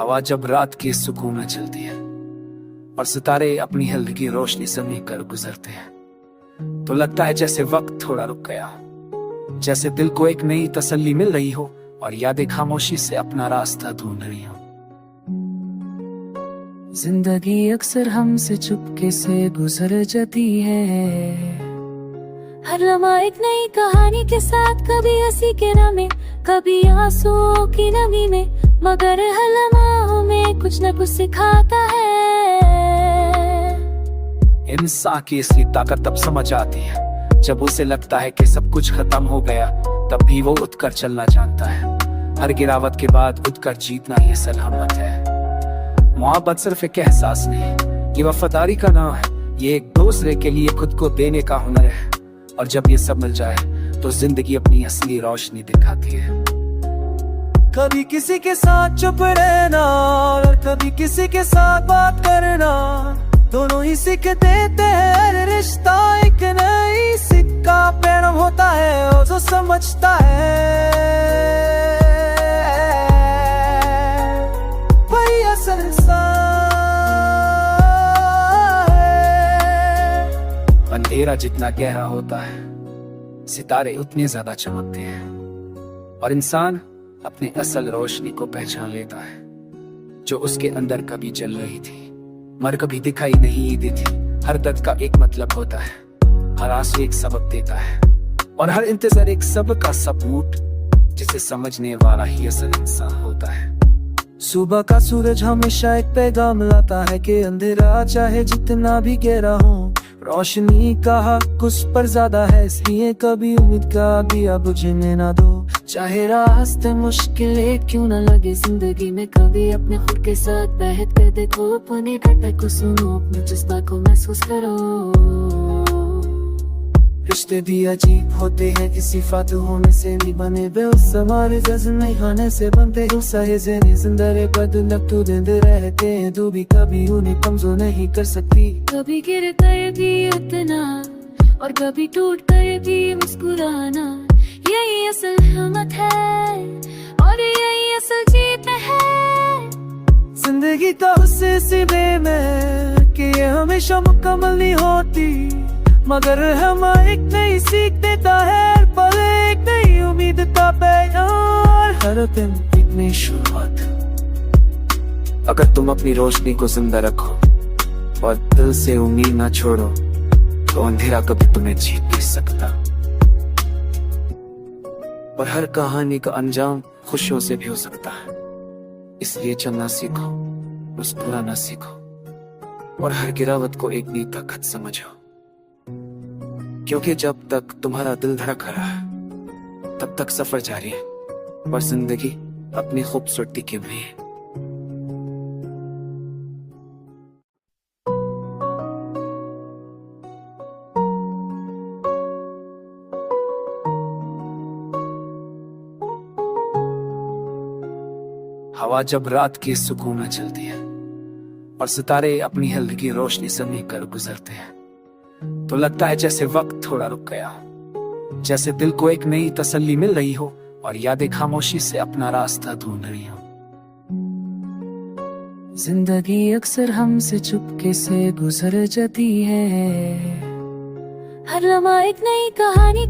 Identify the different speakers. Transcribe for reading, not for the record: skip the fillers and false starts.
Speaker 1: हवा जब रात की सुकून में चलती है और सितारे अपनी हल्की रोशनी से मिलकर गुजरते हैं तो लगता है जैसे वक्त थोड़ा रुक गया हो, जैसे दिल को एक नई तसल्ली मिल रही हो और यादें खामोशी से अपना रास्ता ढूंढ रही हो।
Speaker 2: जिंदगी अक्सर हमसे चुपके से गुजर जाती है, हर लम्हा एक नई कहानी के साथ, कभी हंसी के नमी कभी आंसुओं की नमी में, मगर हर लम्हा हमें कुछ न कुछ सिखाता है।
Speaker 1: इंसान की असली ताकत तब समझ आती है जब उसे लगता है कि सब कुछ खत्म हो गया, तब भी वो उठकर चलना जानता है। हर गिरावट के बाद उठकर जीतना ही असल हिम्मत है। मोहब्बत सिर्फ एक एहसास नहीं, ये वफादारी का नाम है, ये एक दूसरे के लिए खुद को देने का हुनर है। और जब ये सब मिल जाए तो जिंदगी अपनी असली रोशनी दिखाती है।
Speaker 3: कभी किसी के साथ चुप रहना और कभी किसी के साथ बात करना, दोनों ही सीख देते हैं। हर रिश्ता एक नई सिक्का पैरम होता है और जो समझता है वही असल इंसान है।
Speaker 1: अंधेरा जितना गहरा होता है सितारे उतने ज्यादा चमकते हैं और इंसान अपने असल रोशनी को पहचान लेता है, जो उसके अंदर कभी जल रही थी मगर कभी दिखाई नहीं देती। हर दर्द का एक मतलब होता है, हर आंसू एक सबक देता है और हर इंतजार एक सबक का सबूत, जिसे समझने वाला ही असल इंसान होता है।
Speaker 3: सुबह का सूरज हमेशा एक पैगाम लाता है कि अंधेरा चाहे जितना भी गहरा हो, रोशनी का हक उस पर ज्यादा है, इसलिए कभी उम्मीद का दिया बुझने ना दो।
Speaker 2: चाहे रास्ते मुश्किलें क्यों न लगे जिंदगी में, कभी अपने खुद के साथ बहक कर देखो, अपने धड़कन को सुनो, अपने जज्बा को महसूस करो।
Speaker 3: रिश्ते भी अजीब होते हैं, किसी फातू होने से नहीं बने, बेउस हमारे जज्न नहीं खाने से बनते हो। सहे जिंदरे बदलक तू दिन रहते हैं, तू भी कभी उन्हें कमजोर नहीं कर सकती।
Speaker 2: कभी गिर कर भी उठना और कभी टूट कर भी मुस्कुराना, यही असल हिम्मत है और यही असल जीत है।
Speaker 3: जिंदगी तो उससे सिले में कि ये हमेशा मुकम्मल नहीं होती, मगर हम एक नई सीख देता है, पर एक नई उम्मीद का पैगाम, हर दिन एक नई शुरुआत।
Speaker 1: अगर तुम अपनी रोशनी को जिंदा रखो और दिल से उम्मीद ना छोड़ो तो अंधेरा कभी तुम्हें जीत नहीं सकता। और हर कहानी का अंजाम खुशियों से भी हो सकता है, इसलिए चलना सीखो, मुस्कुराना सीखो और हर गिरावट को एक नई ताकत समझो, क्योंकि जब तक तुम्हारा दिल धड़क रहा है तब तक सफर जारी है और जिंदगी अपनी खूबसूरती के लिए। हवा जब रात की सुकून में चलती है और सितारे अपनी हल्की रोशनी से मिलकर गुजरते हैं तो लगता है जैसे वक्त थोड़ा रुक गया हो, जैसे दिल को एक नई तसल्ली मिल रही हो और यादें खामोशी से अपना रास्ता ढूंढ रही हो।
Speaker 2: जिंदगी अक्सर हमसे चुपके से गुजर जाती है, हर लम्हा एक नई कहानी